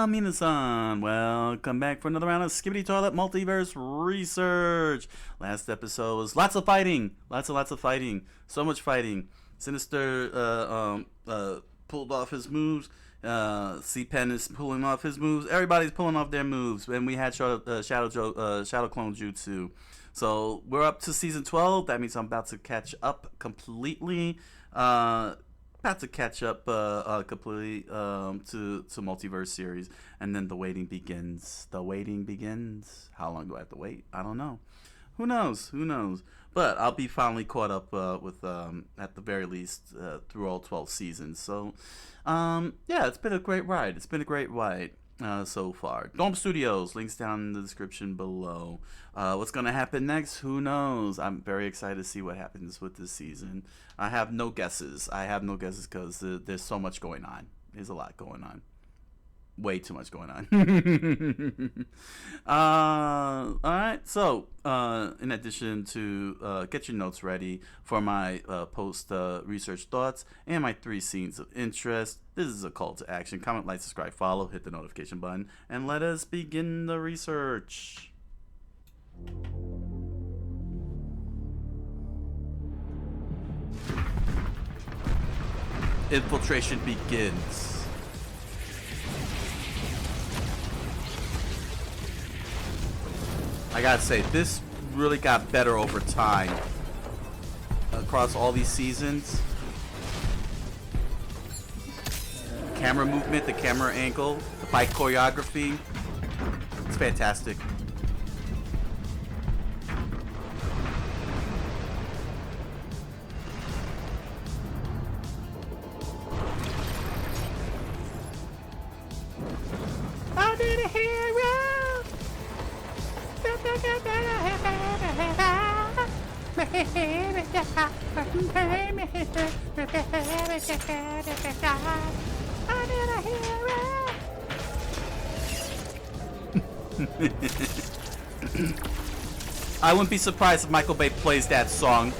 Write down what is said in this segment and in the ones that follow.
Minasan, welcome back for another round of SkibidiToilet Multiverse Research. Last episode was lots of fighting, lots of fighting, so much fighting. Sinister pulled off his moves. C-Pen is pulling off his moves. Everybody's pulling off their moves, and we had Shadow Clone Jutsu. So we're up to season 12. That means I'm about to catch up completely. Completely to Multiverse series, and then the waiting begins. The waiting begins. How long do I have to wait? I don't know. Who knows? Who knows? But I'll be finally caught up with at the very least through all 12 seasons. So yeah, it's been a great ride. It's been a great ride so far. Dome Studios, links down in the description below. What's gonna happen next? Who knows? I'm very excited to see what happens with this season. I have no guesses. Because there's so much going on. There's a lot going on. Way too much going on. Alright, so in addition to get your notes ready for my post research thoughts and my 3 scenes of interest, this is a call to action. Comment, like, subscribe, follow, hit the notification button, and let us begin the research. Infiltration begins. I gotta say, this really got better over time across all these seasons. Camera movement, the camera angle, the fight choreography, it's fantastic. I need a hero. I need a hero. I wouldn't be surprised if Michael Bay plays that song.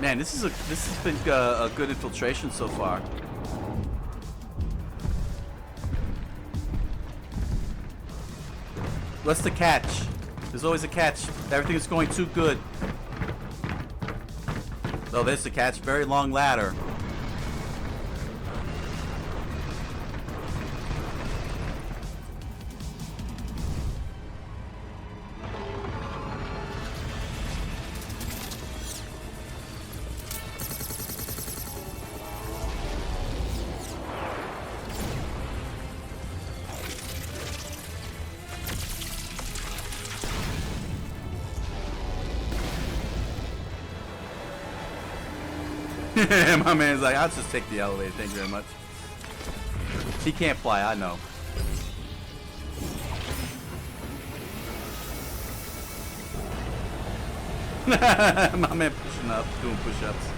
Man, this has been a good infiltration so far. What's the catch? There's always a catch. Everything is going too good. Oh, there's the catch. Very long ladder. My man's like, I'll just take the elevator, thank you very much. He can't fly, I know. My man pushing up, doing push-ups.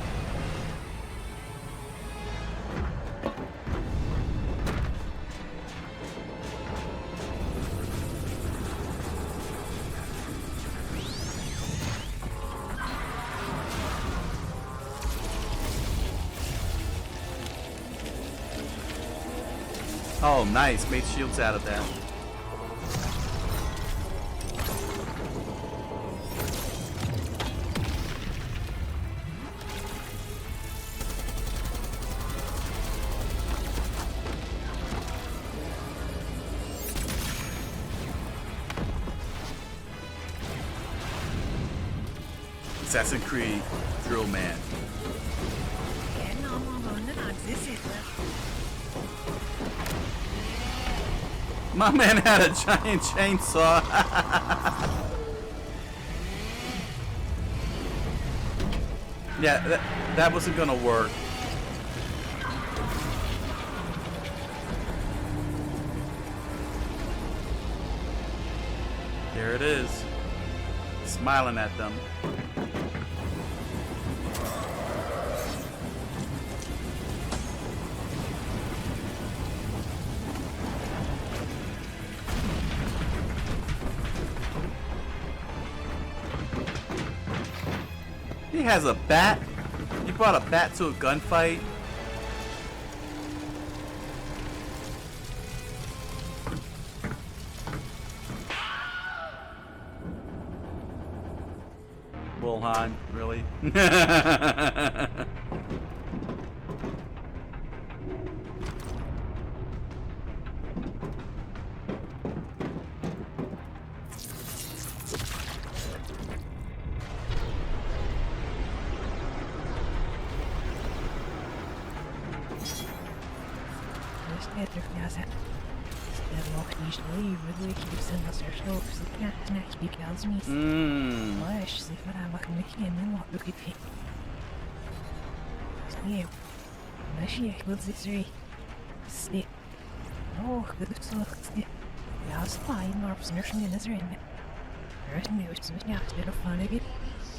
Oh, nice. Made shields out of that. Assassin's Creed Drill Man. My man had a giant chainsaw. Yeah, that wasn't gonna work. There it is. Smiling at them. He has a bat? You brought a bat to a gunfight? Wilhelm, really?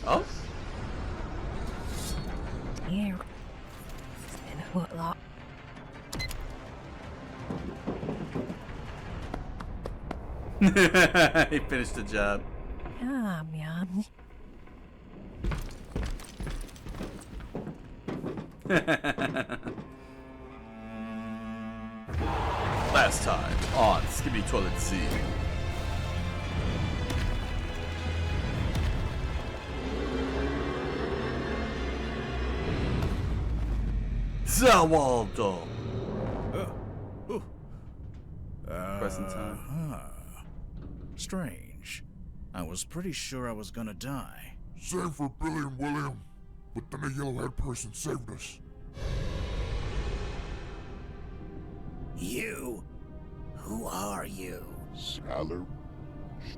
Oh? He finished the job. Last time on SkibidiToilet Z. Zawaldo. Present time. Strange. I was pretty sure I was gonna die. Same for Billy and William, but then a yellow-haired person saved us. You? Who are you? Skyler,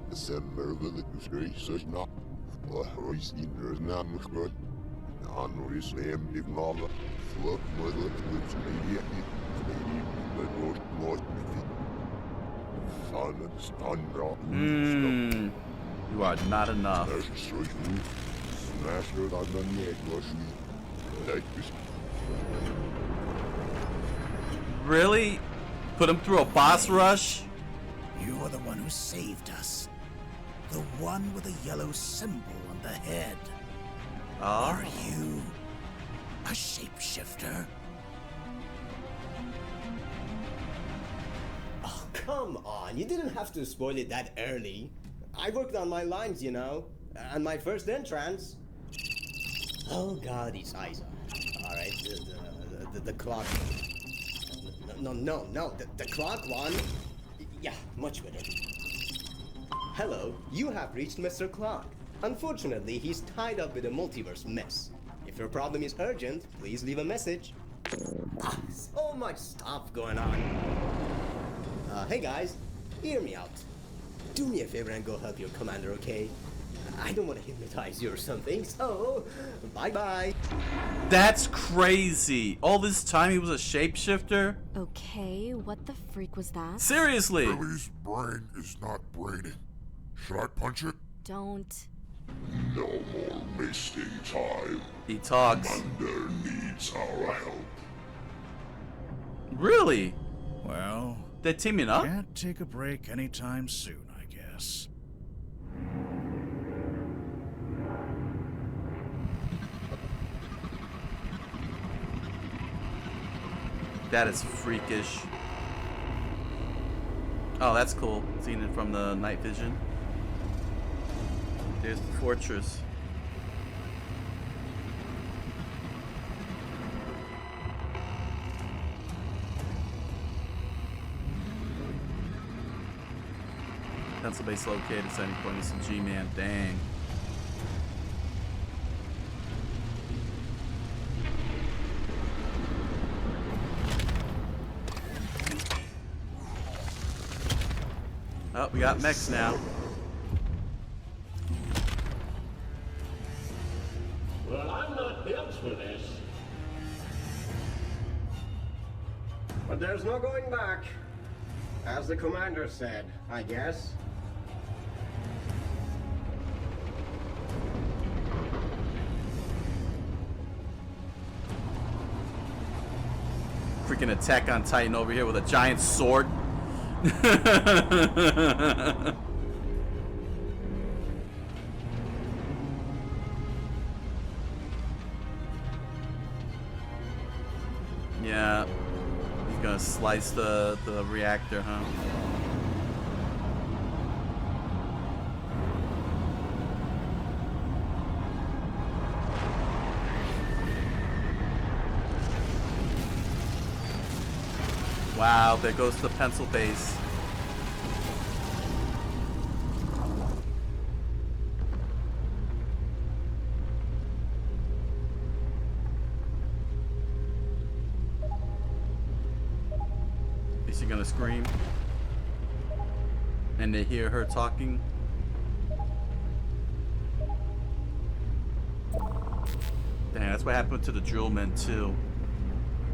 December the Grace not. Hoist in there's not much good. Honor Sam Dignala, Flood Mother, which maybe but most You are not enough. Really? Put him through a boss rush? You are the one who saved us. The one with a yellow symbol on the head. Are you a shapeshifter? Oh, come on. You didn't have to spoil it that early. I worked on my lines, you know, and my first entrance. Oh God, it's Isa. All right, the clock. No, the clock one. Yeah, much better. Hello, you have reached Mr. Clock. Unfortunately, he's tied up with a multiverse mess. If your problem is urgent, please leave a message. So much stuff going on. Hey guys, hear me out. Do me a favor and go help your commander, okay? I don't want to hypnotize you or something, so bye-bye. That's crazy. All this time he was a shapeshifter? Okay, what the freak was that? Seriously? Billy's brain is not braining. Should I punch it? Don't. No more wasting time. He talks. Commander needs our help. Really? Well, They're teaming up? can't take a break anytime soon, I guess. That is freakish. Oh, that's cool. Seeing it from the night vision. There's the fortress. Pencil base located, setting point is G-Man. Dang. Oh, we got mechs now. Well, I'm not But there's no going back. As the commander said, I guess. Freaking Attack on Titan over here with a giant sword. Yeah, he's gonna slice the reactor, huh? Wow, there goes the pencil base. Is she gonna scream? And they hear her talking? Dang, that's what happened to the Drillmen too.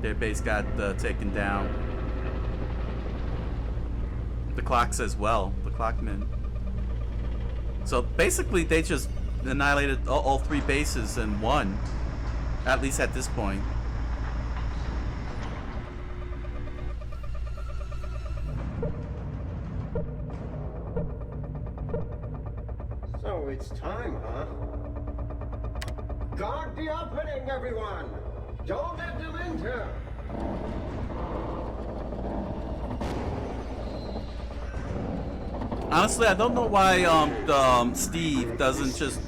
Their base got taken down. The clocks as well, the clockmen. So basically they just annihilated all three bases and won. At least at this point. So it's time, huh? Guard the opening, everyone! Don't let them enter! Honestly, I don't know why Steve doesn't just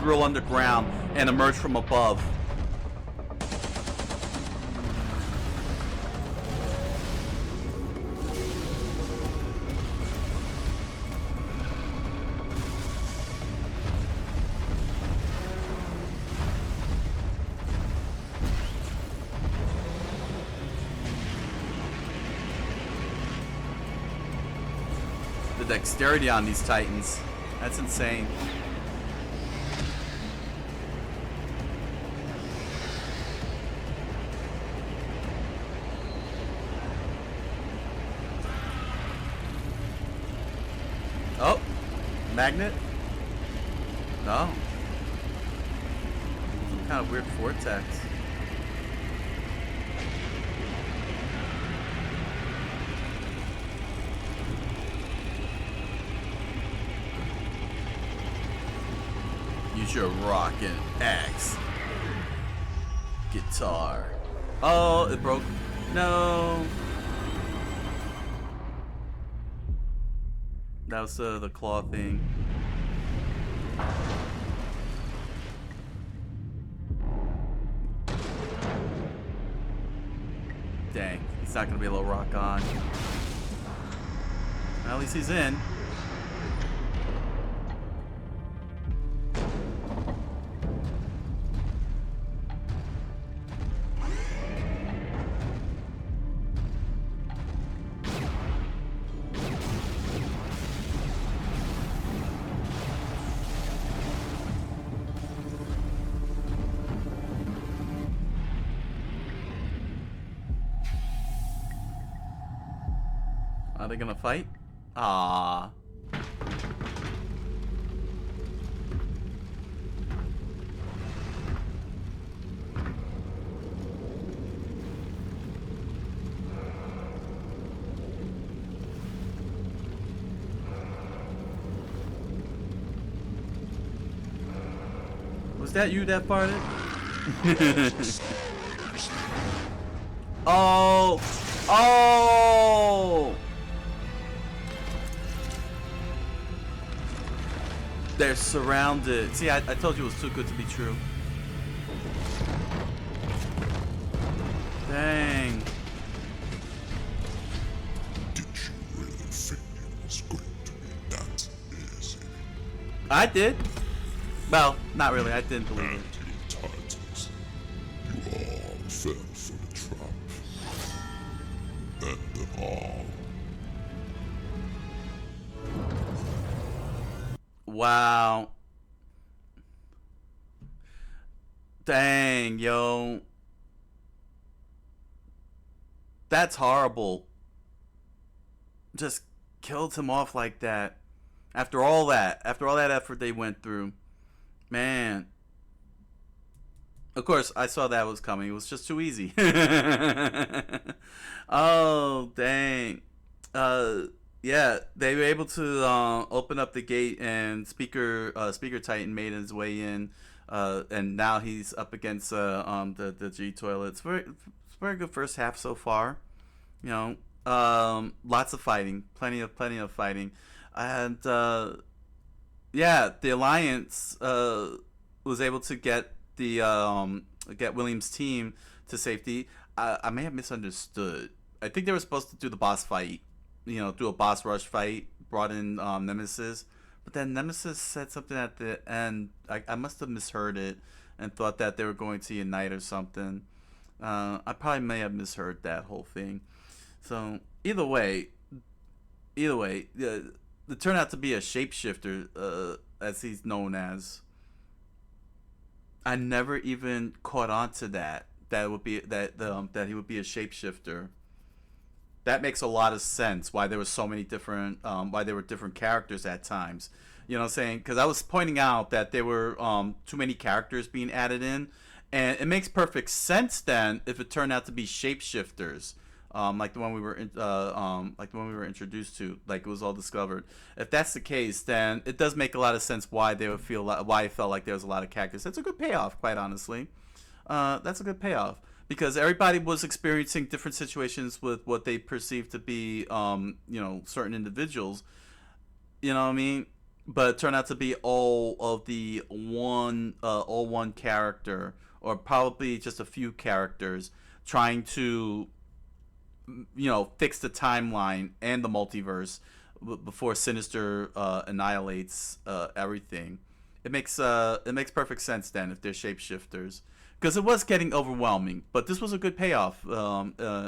drill underground and emerge from above. Dexterity on these Titans. That's insane. Oh, magnet? No. Some kind of weird vortex. Use your rock and axe. Guitar. Oh, it broke. No. That was the claw thing. Dang, he's not gonna be able to rock on. Well, at least he's in. Are they gonna fight? Ah. Was that you that farted? Oh! Oh! They're surrounded. See, I told you it was too good to be true. Dang. Did you really think it was going to be that easy? I did. Well, not really. I didn't believe it. Titans, you all fell for the trap. End them all. Wow. Dang, yo. That's horrible. Just killed him off like that. After all that effort they went through. Man. Of course, I saw that was coming. It was just too easy. Oh, dang. Yeah, they were able to open up the gate, and Speaker Titan made his way in, and now he's up against the G toilet. It's very good first half so far. You know, lots of fighting, plenty of fighting, and yeah, the Alliance was able to get get William's team to safety. I may have misunderstood. I think they were supposed to do the boss fight, you know, do a boss rush fight, brought in Nemesis, but then Nemesis said something at the end. I must have misheard it and thought that they were going to unite or something. I probably may have misheard that whole thing. So either way, it turned out to be a shapeshifter, as he's known as. I never even caught on to that. That would be that he would be a shapeshifter. That makes a lot of sense. Why there were so many different, why there were different characters at times. You know what I'm saying? Because I was pointing out that there were too many characters being added in, and it makes perfect sense then if it turned out to be shapeshifters. Like the one we were introduced to, like it was all discovered. If that's the case, then it does make a lot of sense why they would feel why it felt like there was a lot of characters. That's a good payoff, quite honestly. That's a good payoff because everybody was experiencing different situations with what they perceived to be, you know, certain individuals. You know what I mean? But it turned out to be all one character, or probably just a few characters trying to, you know, fix the timeline and the multiverse before Sinister annihilates everything. It makes perfect sense then if they're shapeshifters, because it was getting overwhelming. But this was a good payoff.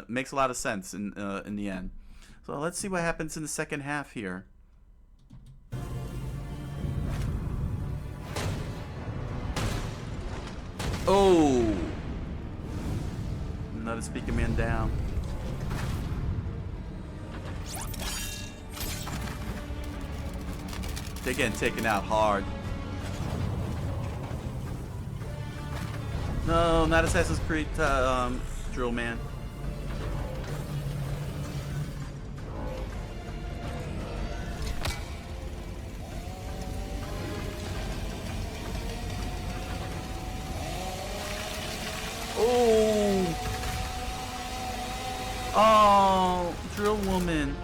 Makes a lot of sense in the end. So let's see what happens in the second half here. Oh, another Speaker Man down. They're getting taken out hard. No, not Assassin's Creed Drill Man. Oh! Oh, Drill Woman.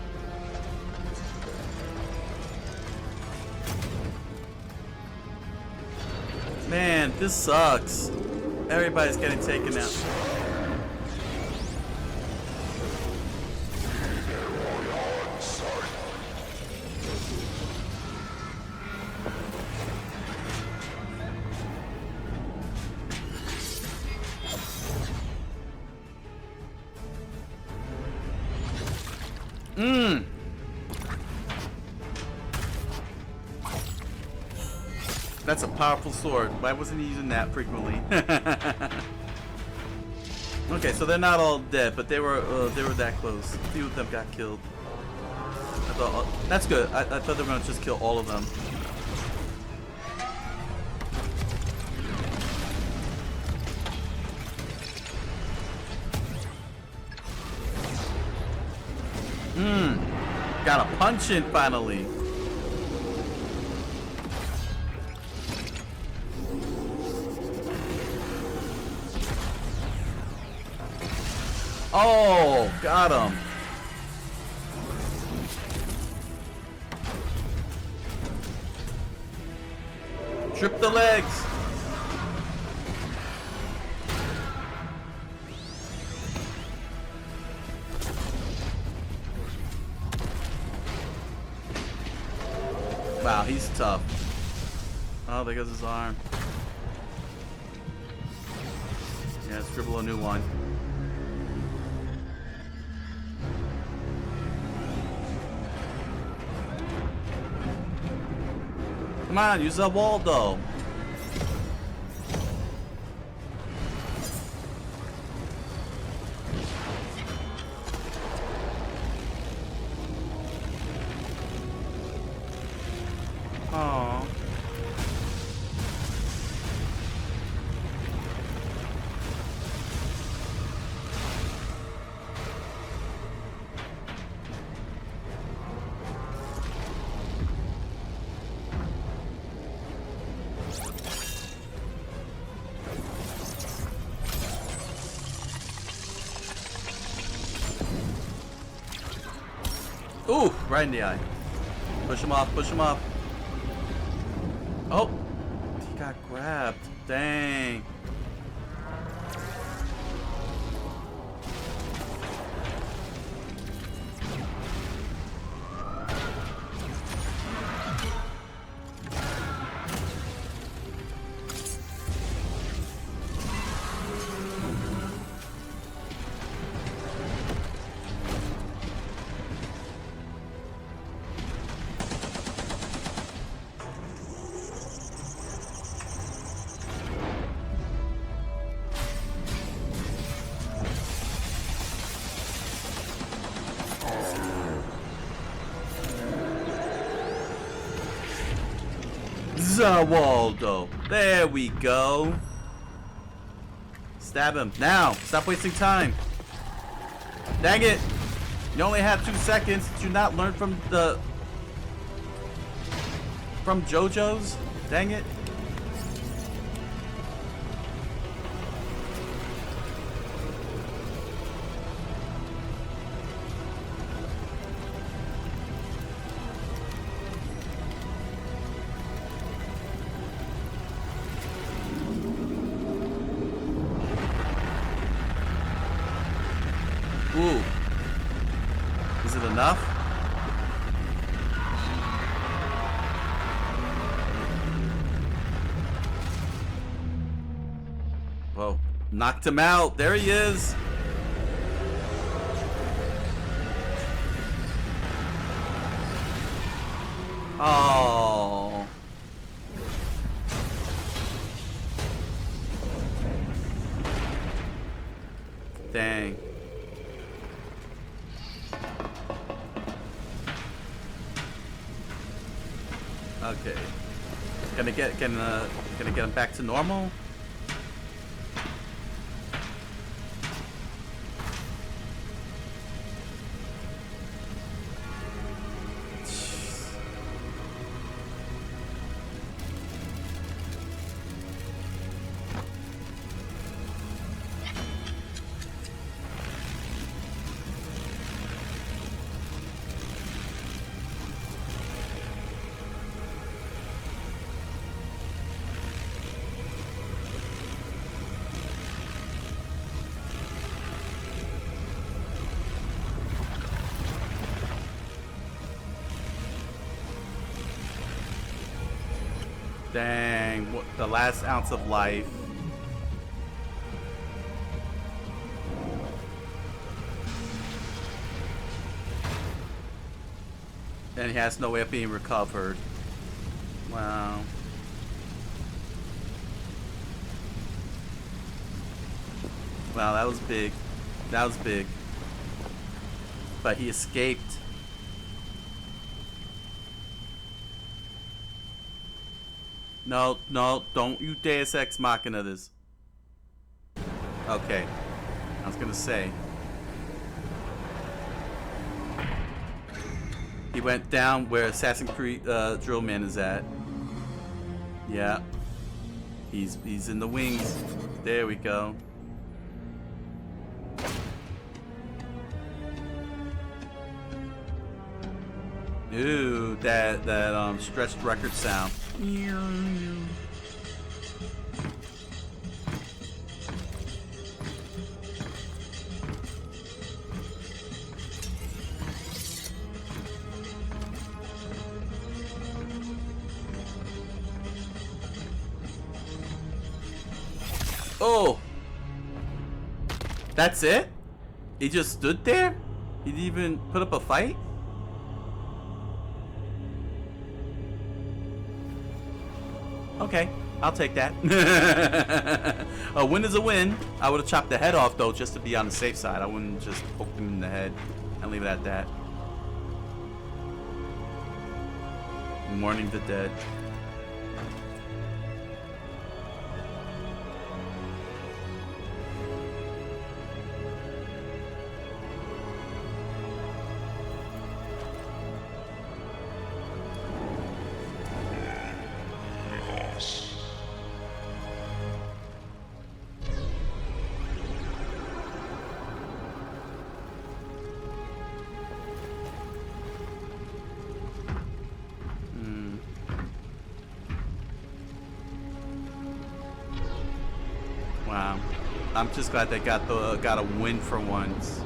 Man, this sucks. Everybody's getting taken out. That's a powerful sword. Why wasn't he using that frequently? Okay, so they're not all dead, but they were that close. A few of them got killed. I thought, that's good. I thought they were gonna just kill all of them. Got a punch in finally. Oh, got him. Trip the legs. Wow, he's tough. Oh, there goes his arm. Yeah, scribble a new one. Come on, use that wall though. Ooh, right in the eye. Push him off, push him off. Oh, he got grabbed. Dang. Waldo. There we go. Stab him. Now. Stop wasting time. Dang it. You only have 2 seconds. Did you not learn from JoJo's? Dang it. Ooh. Is it enough? Whoa. Knocked him out. There he is. Oh. Dang. Okay. Gonna get him back to normal? Dang, what, the last ounce of life. And he has no way of being recovered. Wow. Wow, that was big. That was big. But he escaped. No, no, don't you Deus Ex Machina this. Okay. I was gonna say. He went down where Assassin's Creed Drillman is at. Yeah. He's in the wings. There we go. Ooh, that stretched record sound. Oh, that's it? He just stood there? He didn't even put up a fight? Okay, I'll take that. A win is a win. I would have chopped the head off though, just to be on the safe side. I wouldn't just poke him in the head and leave it at that. Mourning the dead. I'm just glad they got a win for once.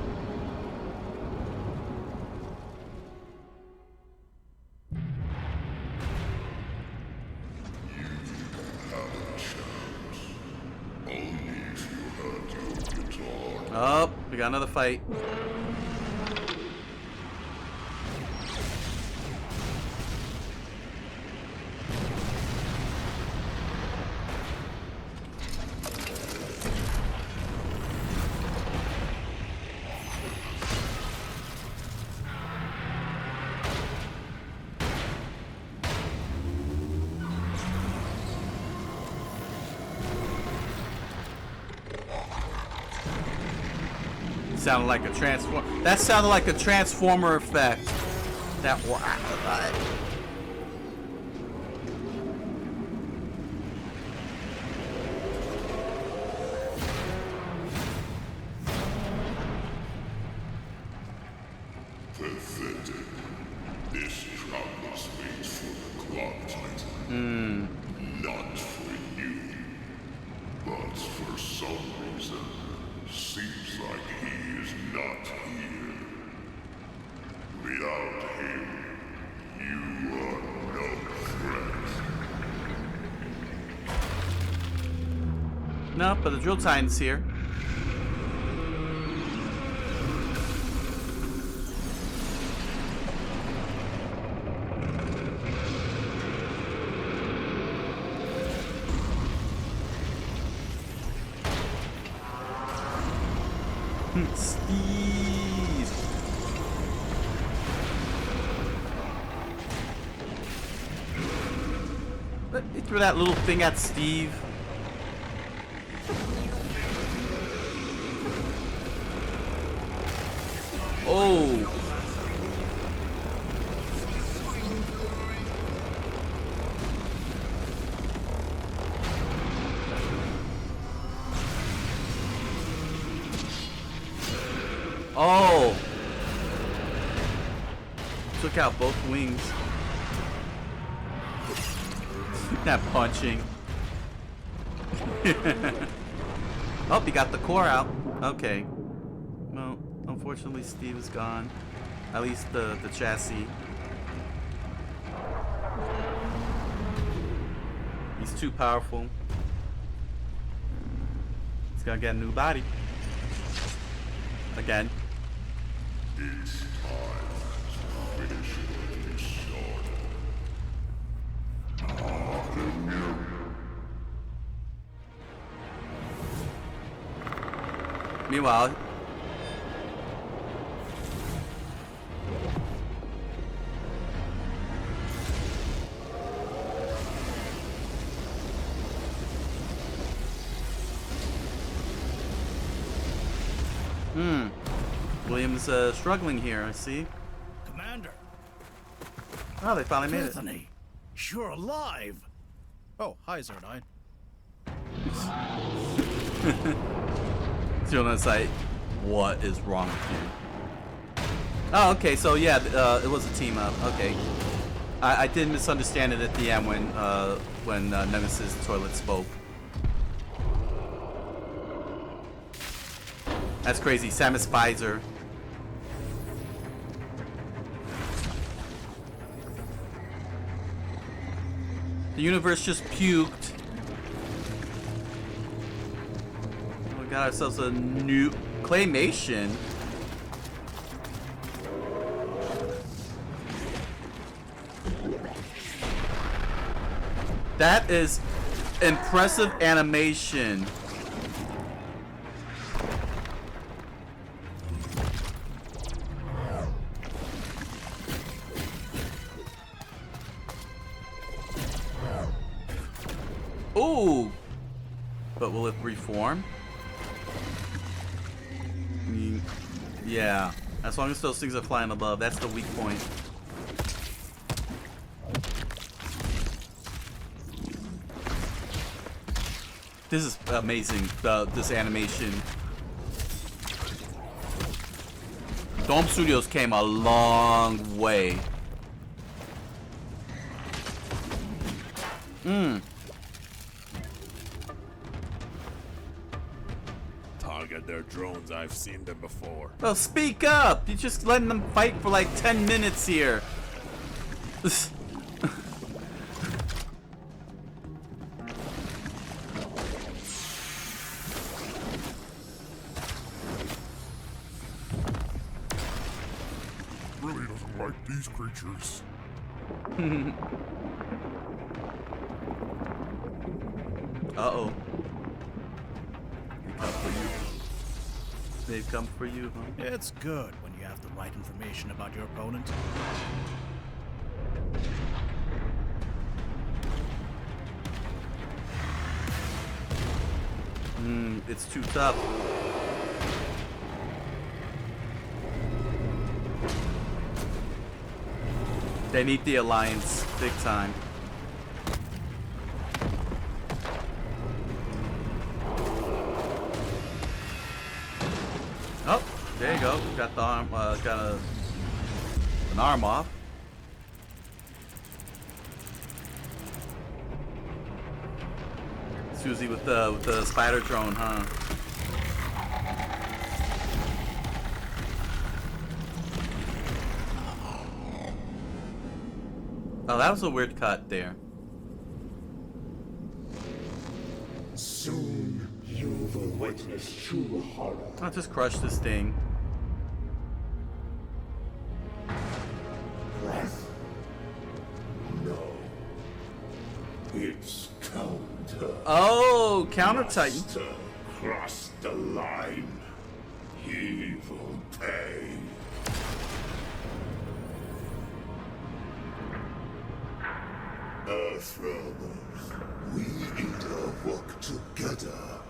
Oh, we got another fight. Sounded like a transform. That sounded like a transformer effect. That. Pathetic. This travelers waits for the clock titan. Not for you, but for some reason. Seems like he is not here. Without him, you are no threat. No, but the drill titan's here. Steve. He threw that little thing at Steve. Oh. Oh! Took out both wings. That punching. Oh, he got the core out. Okay. Well, unfortunately, Steve is gone. At least the chassis. He's too powerful. He's gonna get a new body. Again. It's time to finish what you started. Meanwhile, William's struggling here, I see. Commander. Oh, they finally made it. Anthony, you're alive. Oh, hi, Zerdine. Jonah's like, what is wrong with you? Oh, okay, so yeah, it was a team up. Okay. I did misunderstand it at the end when Nemesis Toilet spoke. That's crazy. Samus Pfizer. The universe just puked. We got ourselves a new claymation. That is impressive animation. Ooh! But will it reform? Yeah. As long as those things are flying above, that's the weak point. This is amazing, this animation. Dome Studios came a long way. get their drones. I've seen them before. Well, speak up! You're just letting them fight for like 10 minutes here. Really doesn't like these creatures. Uh-oh. They come for you. They've come for you, huh? It's good when you have the right information about your opponent. It's too tough. They need the alliance big time. Oh, there you go. Got the arm. Got an arm off. Susie with the spider drone, huh? Oh, that was a weird cut there. Soon you will witness true horror. I'll just crush this thing. Breath? No. It's counter. Oh, counter Titan. Master crossed the line. He will pay. Earthrealmers, we need to work together.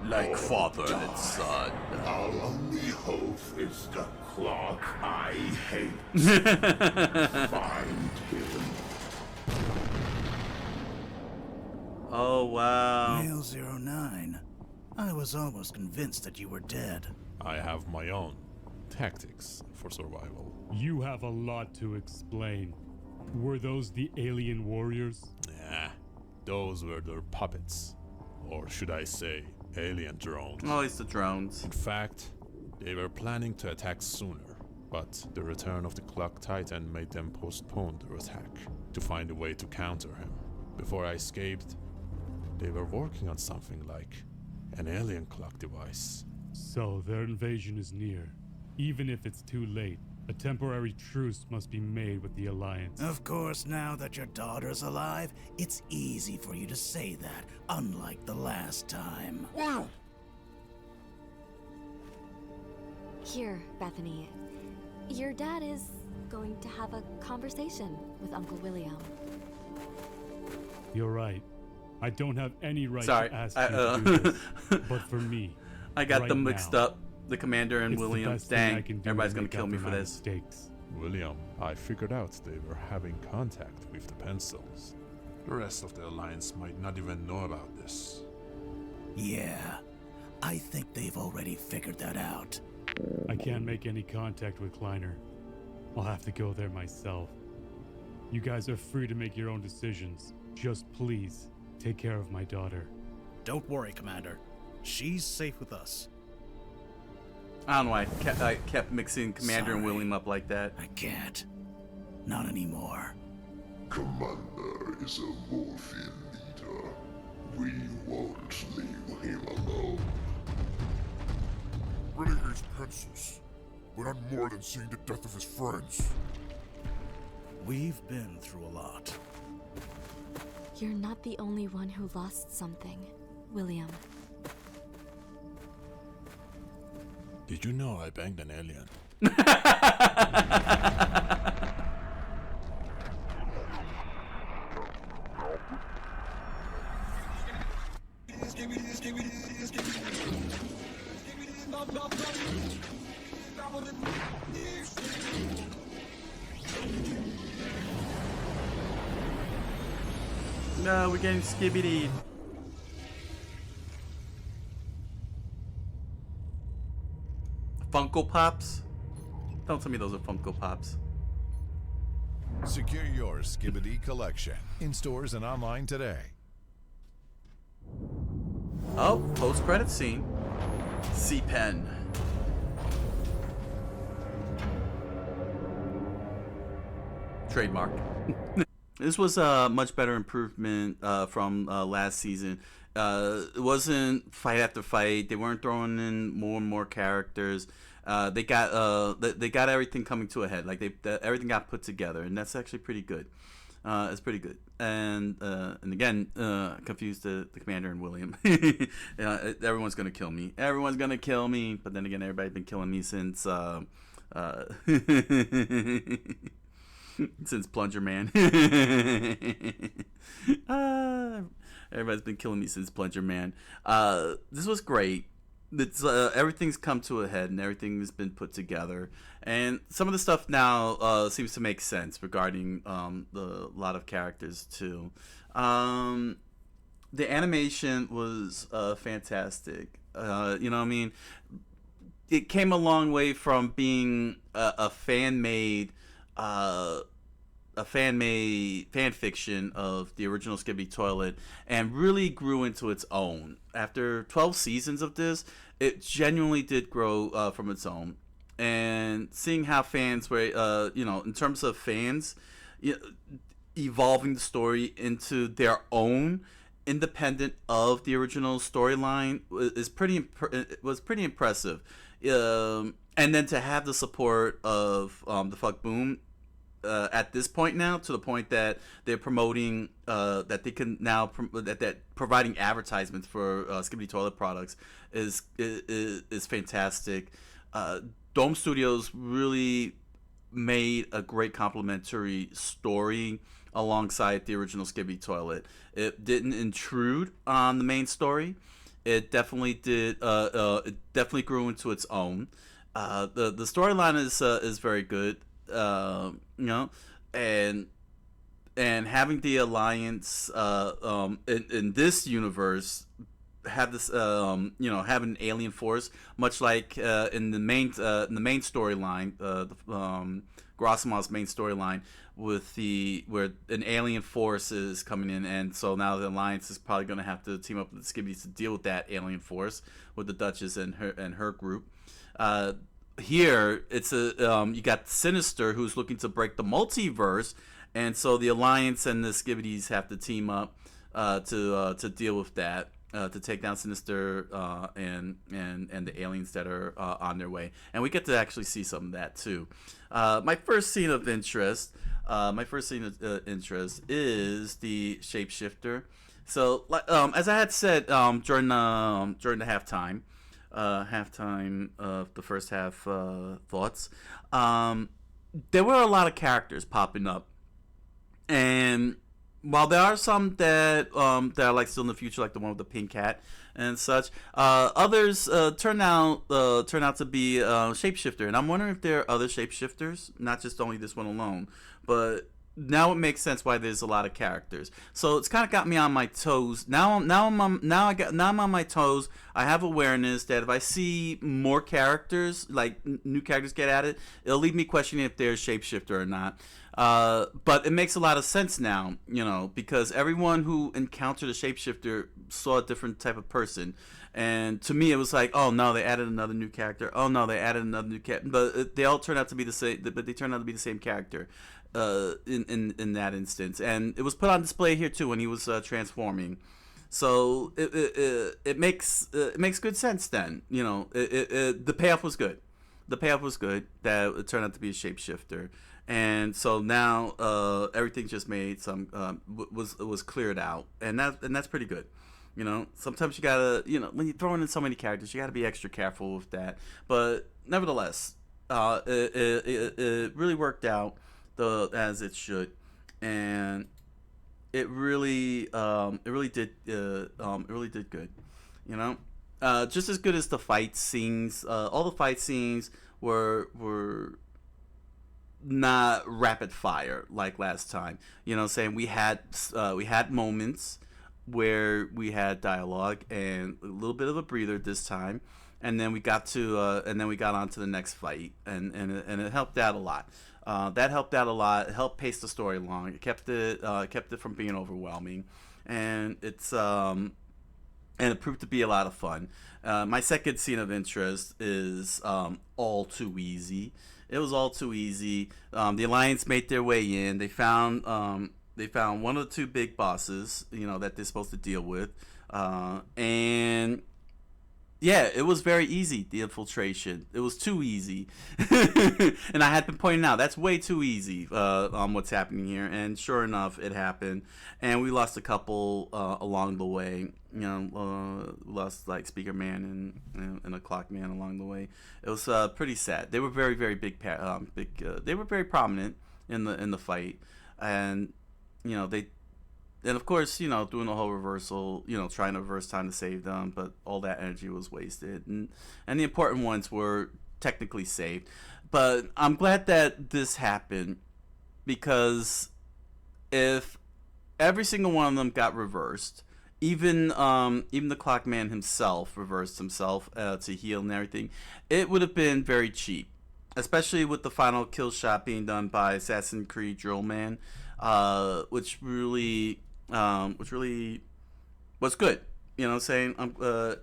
Like father and son. Our only hope is the clock I hate. Find him. Oh, wow. Male 09. I was almost convinced that you were dead. I have my own tactics for survival. You have a lot to explain. Were those the alien warriors? Nah, those were their puppets. Or should I say, alien drones. Oh, it's the drones. In fact, they were planning to attack sooner, but the return of the Clock Titan made them postpone their attack to find a way to counter him. Before I escaped, they were working on something like an alien clock device. So their invasion is near. Even if it's too late, a temporary truce must be made with the Alliance. Of course, now that your daughter's alive, it's easy for you to say that, unlike the last time. Wow! Here, Bethany. Your dad is going to have a conversation with Uncle William. You're right. I don't have any right Sorry, to ask you to do this. But for me, I got right them mixed now, up. The commander and it's the William. best thing I Dang, can do everybody's to gonna make kill up me for for my this. mistakes. William, I figured out they were having contact with the pencils. The rest of the Alliance might not even know about this. Yeah, I think they've already figured that out. I can't make any contact with Kleiner. I'll have to go there myself. You guys are free to make your own decisions. Just please, take care of my daughter. Don't worry, Commander. She's safe with us. I don't know why I kept mixing Commander and Sorry. William up like that. I can't. Not anymore. Commander is a morphine leader. We won't leave him alone. Really hates pencils, but not more than seeing the death of his friends. We've been through a lot. You're not the only one who lost something, William. Did you know I banged an alien? No, we're getting Skibidi. Funko Pops? Don't tell me those are Funko Pops. Secure your Skibidi collection in stores and online today. Oh, post-credit scene. C-Pen. Trademark. This was a much better improvement from last season. It wasn't fight after fight. They weren't throwing in more and more characters. They got everything coming to a head. Like everything got put together, and that's actually pretty good. It's pretty good. And again, confused the commander and William. Everyone's gonna kill me. Everyone's gonna kill me. But then again, everybody's been killing me since since Plunger Man. Everybody's been killing me since Plunger Man. This was great. It's everything's come to a head and everything's been put together, and some of the stuff now seems to make sense regarding the lot of characters too. The animation was fantastic. You know what I mean? It came a long way from being a fan-made fan fiction of the original SkibidiToilet, and really grew into its own. After 12 seasons of this, it genuinely did grow from its own. And seeing how fans were, in terms of fans, evolving the story into their own, independent of the original storyline, was pretty impressive. And then to have the support of the Fuck Boom at this point now, to the point that they're promoting that they can now that providing advertisements for SkibidiToilet products is fantastic. Dome Studios really made a great complementary story alongside the original SkibidiToilet. It didn't intrude on the main story. It definitely did. It definitely grew into its own. The storyline is very good. And having the Alliance in this universe have this have an alien force, much like in the main storyline, Grasimov's main storyline, where an alien force is coming in, and so now the Alliance is probably going to have to team up with the Skibidis to deal with that alien force with the Duchess and her group. Here it's you got Sinister, who's looking to break the multiverse, and so the Alliance and the Skibidis have to team up to deal with that, to take down Sinister and the aliens that are on their way. And we get to actually see some of that too. My first scene of interest is the shapeshifter. So as I had said during the halftime of the first half thoughts, there were a lot of characters popping up, and while there are some that are like still in the future, like the one with the pink cat and such, others turn out to be shapeshifter, and I'm wondering if there are other shapeshifters, not just only this one alone. But now it makes sense why there's a lot of characters. So it's kind of got me on my toes. Now I'm on my toes. I have awareness that if I see more characters, like new characters get added, it'll leave me questioning if they're shapeshifter or not. But it makes a lot of sense now, because everyone who encountered a shapeshifter saw a different type of person. And to me, it was like, oh no, they added another new character. Oh no, they added another new character. But they all turned out to be the same. But they turned out to be the same character. In that instance, and it was put on display here too when he was transforming. So it makes good sense then. The payoff was good. The payoff was good that it turned out to be a shapeshifter, and so now everything just made some was cleared out, and that's pretty good. Sometimes you gotta, when you're throwing in so many characters, you gotta be extra careful with that. But nevertheless, it really worked out as it should, and it really did good. Just as good as the fight scenes. All the fight scenes were not rapid fire like last time. Saying we had moments where we had dialogue and a little bit of a breather this time, and then we got on to the next fight, and it helped out a lot. That helped out a lot. It helped pace the story along. It kept it from being overwhelming, and it's and it proved to be a lot of fun. My second scene of interest is all too easy. It was all too easy. The Alliance made their way in. They found one of the two big bosses, that they're supposed to deal with, and yeah, it was very easy. The infiltration, it was too easy, and I had been pointing out that's way too easy on what's happening here. And sure enough, it happened, and we lost a couple along the way. Lost like Speaker Man and a Clock Man along the way. It was pretty sad. They were very, very big. They were very prominent in the fight, and and of course, doing the whole reversal, trying to reverse time to save them, but all that energy was wasted, and the important ones were technically saved. But I'm glad that this happened, because if every single one of them got reversed, even the Clockman himself reversed himself to heal and everything, it would have been very cheap, especially with the final kill shot being done by Assassin's Creed Drillman, which really was good. It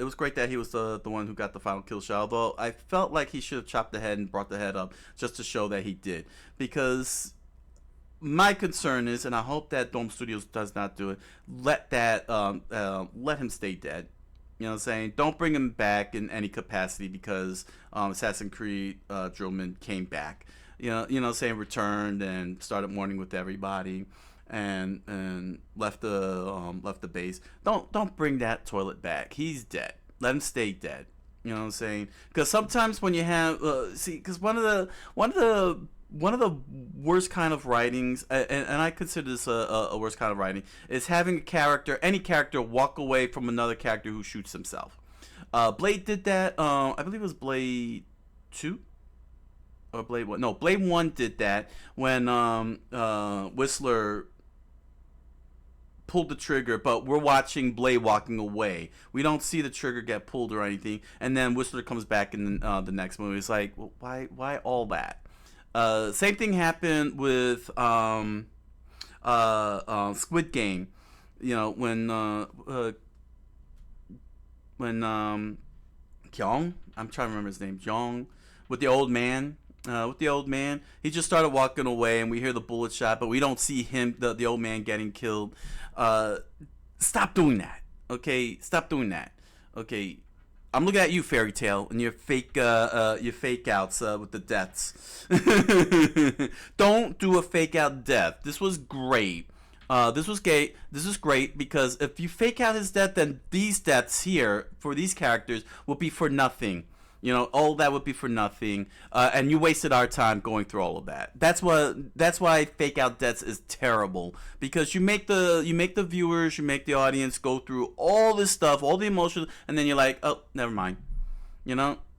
was great that he was the one who got the final kill shot, although I felt like he should have chopped the head and brought the head up just to show that he did, because my concern is, and I hope that Dome Studios does not do it, let him stay dead. Don't bring him back in any capacity, because Assassin's Creed Drillman came back, returned and started mourning with everybody, and left the base. Don't bring that toilet back. He's dead. Let him stay dead. Because sometimes when you have because one of the worst kind of writings, and I consider this a worst kind of writing, is having any character walk away from another character who shoots himself. Blade did that. I believe it was Blade 2 or Blade 1. No, Blade 1 did that when Whistler pulled the trigger, but we're watching Blade walking away. We don't see the trigger get pulled or anything, and then Whistler comes back in the next movie. It's like, well, why all that? Same thing happened with Squid Game. When Kyung, I'm trying to remember his name, Jong, with the old man. He just started walking away, and we hear the bullet shot, but we don't see him, the old man, getting killed. Stop doing that. Okay, stop doing that. Okay. I'm looking at you, Fairy Tale, and your fake outs with the deaths. Don't do a fake out death. This was great. This is great, because if you fake out his death, then these deaths here for these characters will be for nothing. All that would be for nothing, and you wasted our time going through all of that. That's why fake out deaths is terrible, because you make the viewers, you make the audience go through all this stuff, all the emotions, and then you're like, oh, never mind.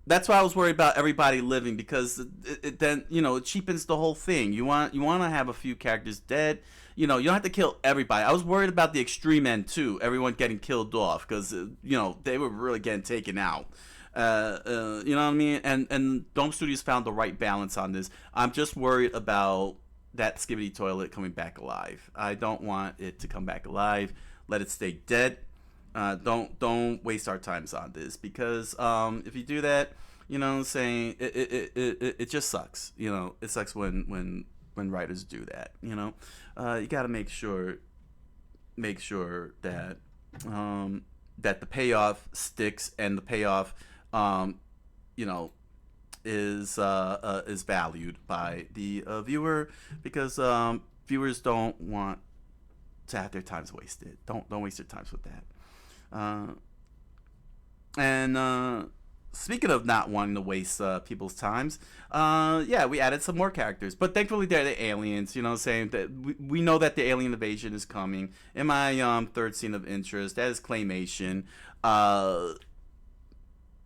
That's why I was worried about everybody living, because it cheapens the whole thing. You want to have a few characters dead. You don't have to kill everybody. I was worried about the extreme end too, everyone getting killed off, because they were really getting taken out. You know what I mean? And Dome Studios found the right balance on this. I'm just worried about that SkibidiToilet coming back alive. I don't want it to come back alive. Let it stay dead. Don't waste our times on this, because if you do that, it just sucks. It sucks when writers do that. You got to make sure that that the payoff sticks, and the payoff is valued by the viewer, because viewers don't want to have their times wasted. Don't waste their times with that. And speaking of not wanting to waste people's times, we added some more characters, but thankfully they're the aliens. Saying that we know that the alien invasion is coming. In my third scene of interest, that is claymation.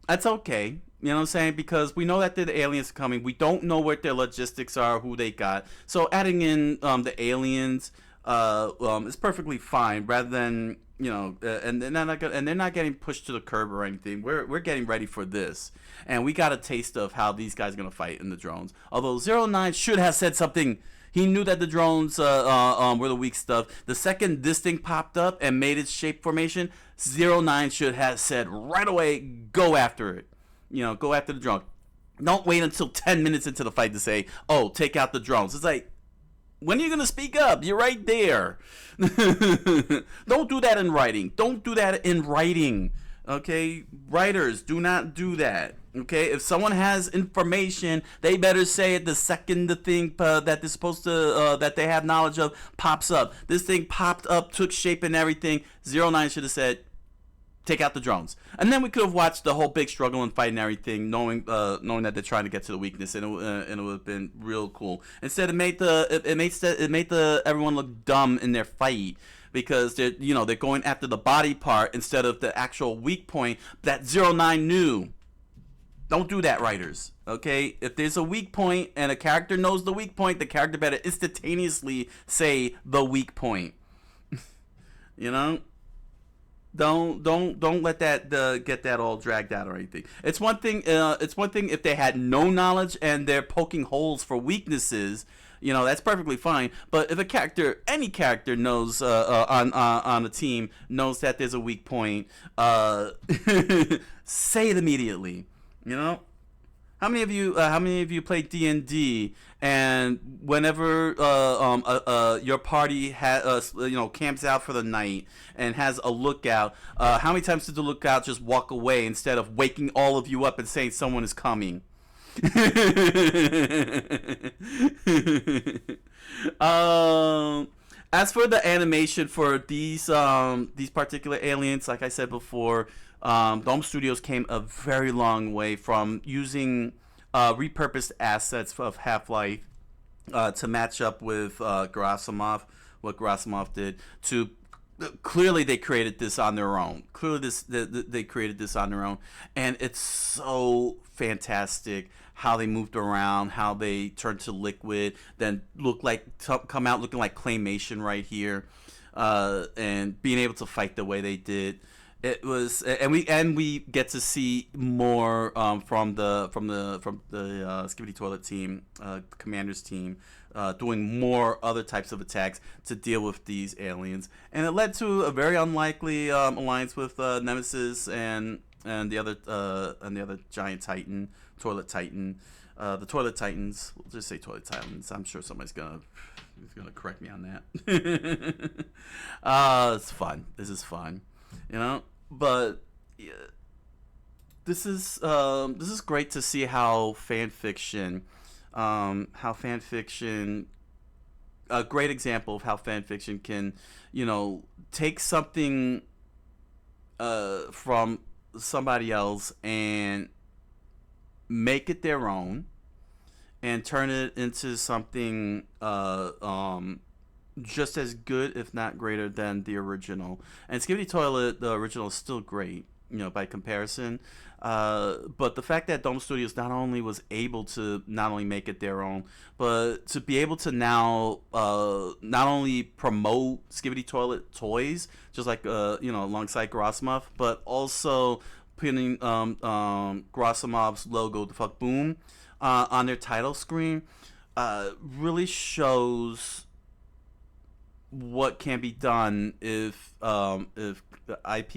That's okay, because we know that the aliens are coming. We don't know what their logistics are, who they got. So adding in the aliens is perfectly fine, rather than and they're not getting pushed to the curb or anything. We're getting ready for this, and we got a taste of how these guys are gonna fight in the drones. Although 09 should have said something. He knew that the drones were the weak stuff. The second this thing popped up and made its shape formation, 09 should have said right away, go after it. Go after the drone. Don't wait until 10 minutes into the fight to say, oh, take out the drones. It's like, when are you going to speak up? You're right there. Don't do that in writing. Don't do that in writing. Okay? Writers, do not do that. Okay? If someone has information, they better say it the second the thing that they're supposed to, that they have knowledge of pops up. This thing popped up, took shape and everything. 09 should have said, take out the drones. And then we could have watched the whole big struggle and fight and everything, knowing that they're trying to get to the weakness, and it would have been real cool. Instead, it made everyone look dumb in their fight, because they're going after the body part instead of the actual weak point that 09 knew. Don't do that, writers. Okay? If there's a weak point and a character knows the weak point, the character better instantaneously say the weak point. Don't let that get that all dragged out or anything. It's one thing if they had no knowledge and they're poking holes for weaknesses. That's perfectly fine. But if any character knows on the team knows that there's a weak point, say it immediately. How many of you play D&D, and whenever your party camps out for the night and has a lookout, how many times did the lookout just walk away instead of waking all of you up and saying someone is coming? As for the animation for these particular aliens, like I said before, Dome Studios came a very long way from using repurposed assets of Half-Life to match up with Gerasimov, what Gerasimov did. To clearly they created this on their own. They created this on their own, and it's so fantastic how they moved around, how they turned to liquid, then come out looking like claymation right here, and being able to fight the way they did. It was, and we get to see more from the SkibidiToilet team, Commander's team, doing more other types of attacks to deal with these aliens, and it led to a very unlikely alliance with Nemesis and the other giant Titan, Toilet Titan, the Toilet Titans. We'll just say Toilet Titans. I'm sure somebody's gonna correct me on that. It's fun. This is fun, But this is great to see how fan fiction, a great example of how fan fiction can, take something from somebody else and make it their own, and turn it into something just as good, if not greater, than the original. And SkibidiToilet, the original, is still great, by comparison. But the fact that Dome Studios not only was able to not only make it their own, but to be able to now not only promote SkibidiToilet toys, just like alongside Gerasimov, but also putting Gerasimov's logo, the fuck boom, on their title screen, really shows what can be done if the IP,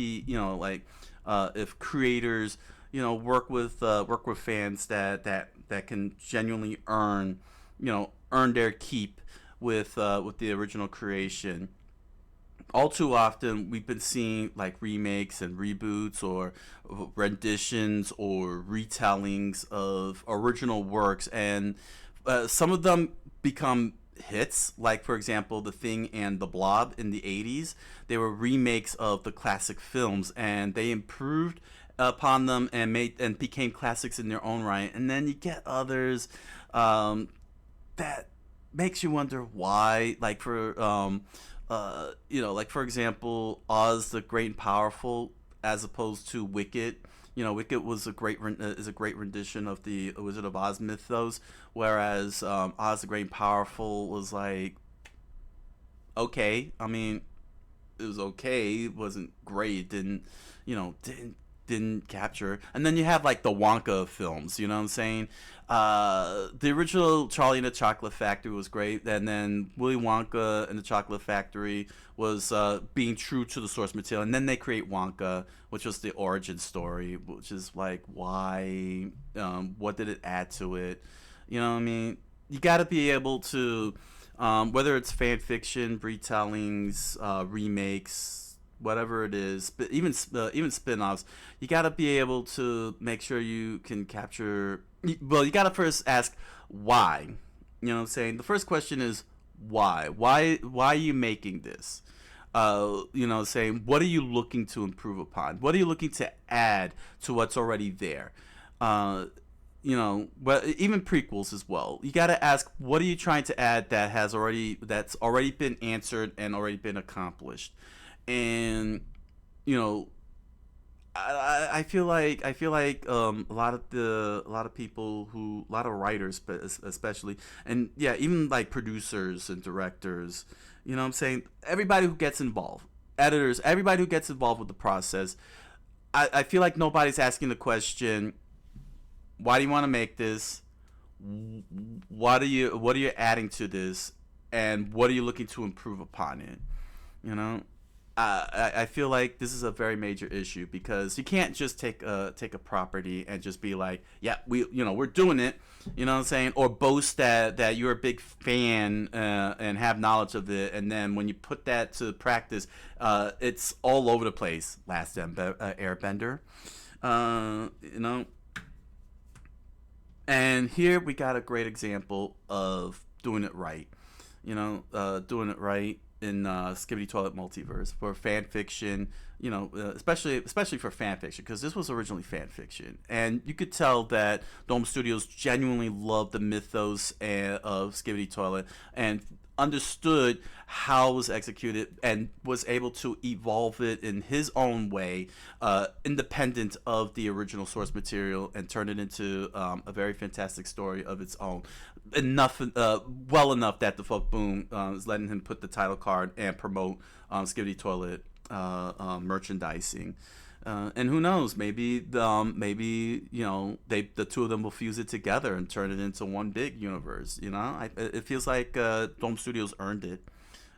if creators, work with fans that can genuinely earn their keep with the original creation. All too often, we've been seeing like remakes and reboots or renditions or retellings of original works, and some of them become hits, like for example The Thing and The Blob in the 80s. They were remakes of the classic films, and they improved upon them and became classics in their own right. And then you get others that makes you wonder why, like for for example, Oz the Great and Powerful as opposed to Wicked. Wicked was a great rendition of the Wizard of Oz mythos, whereas Oz the Great and Powerful was like, okay. I mean, it was okay. It wasn't great. It didn't didn't capture. And then you have like the Wonka films, you know what I'm saying? The original Charlie and the Chocolate Factory was great, and then Willy Wonka and the Chocolate Factory was being true to the source material, and then they create Wonka, which was the origin story, which is like, why, what did it add to it? You know what I mean? You got to be able to, whether it's fan fiction, retellings, remakes, whatever it is, but even spin-offs, you got to be able to make sure you can capture. Well, you got to first ask why. You know what I'm saying? The first question is why. Why are you making this? You know, saying, what are you looking to improve upon? What are you looking to add to what's already there? You know, but even prequels as well. You got to ask, what are you trying to add that's already been answered and already been accomplished? And you know, I feel like a lot of people who, a lot of writers, but especially, and yeah, even like producers and directors, you know what I'm saying, everybody who gets involved, editors, everybody who gets involved with the process, I feel like nobody's asking the question, why do you want to make this? What are you adding to this? And what are you looking to improve upon it? You know? I feel like this is a very major issue, because you can't just take a property and just be like, yeah, we're doing it, you know what I'm saying, or boast that you're a big fan and have knowledge of it, and then when you put that to practice, it's all over the place. Last Airbender, you know, and here we got a great example of doing it right, you know, doing it right in SkibidiToilet Multiverse for fan fiction, you know, especially for fan fiction, because this was originally fan fiction, and you could tell that Dome Studios genuinely loved the mythos of SkibidiToilet and understood how it was executed and was able to evolve it in his own way, independent of the original source material, and turn it into a very fantastic story of its own. Well enough that the Folk Boom is letting him put the title card and promote SkibidiToilet merchandising. And who knows? Maybe you know, the two of them will fuse it together and turn it into one big universe. You know, it feels like Dome Studios earned it.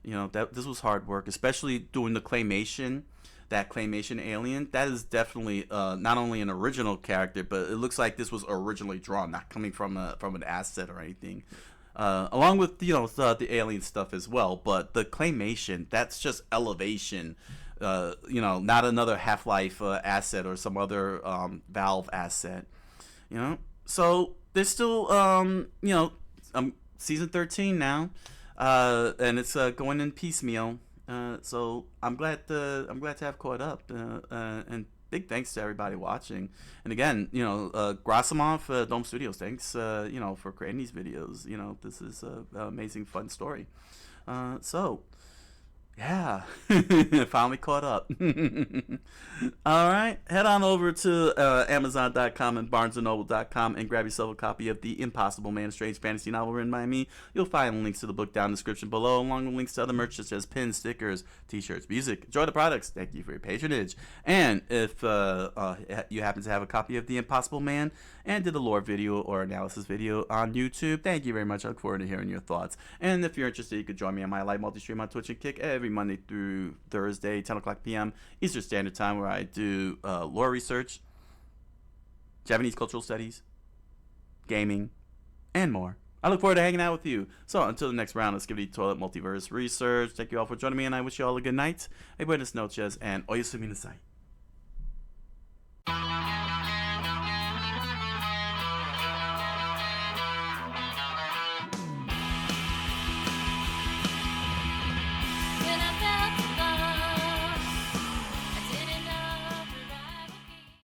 You know, that this was hard work, especially doing the claymation. That claymation alien, that is definitely not only an original character, but it looks like this was originally drawn, not coming from an asset or anything. Along with, you know, the alien stuff as well, but the claymation, that's just elevation. You know, not another Half-Life asset or some other Valve asset. You know, so there's still you know, season 13 now, and it's going in piecemeal. So I'm glad to have caught up, and big thanks to everybody watching. And again, you know, Grasimov, Dome Studios, thanks, you know, for creating these videos. You know, this is an amazing, fun story. So yeah, finally caught up. All right, head on over to Amazon.com and BarnesandNoble.com and grab yourself a copy of The Impossible Man, a strange fantasy novel written by me. You'll find links to the book down in the description below, along with links to other merch such as pins, stickers, t-shirts, music. Enjoy the products. Thank you for your patronage. And if you happen to have a copy of The Impossible Man and did a lore video or analysis video on YouTube, thank you very much. I look forward to hearing your thoughts. And if you're interested, you could join me on my live multi-stream on Twitch and Kick every Monday through Thursday, 10 o'clock p.m. Eastern Standard Time, where I do lore research, Japanese cultural studies, gaming, and more. I look forward to hanging out with you. So until the next round of SkibidiToilet Multiverse Research, thank you all for joining me, and I wish you all a good night, a buenas noches, and oyasumi nasai.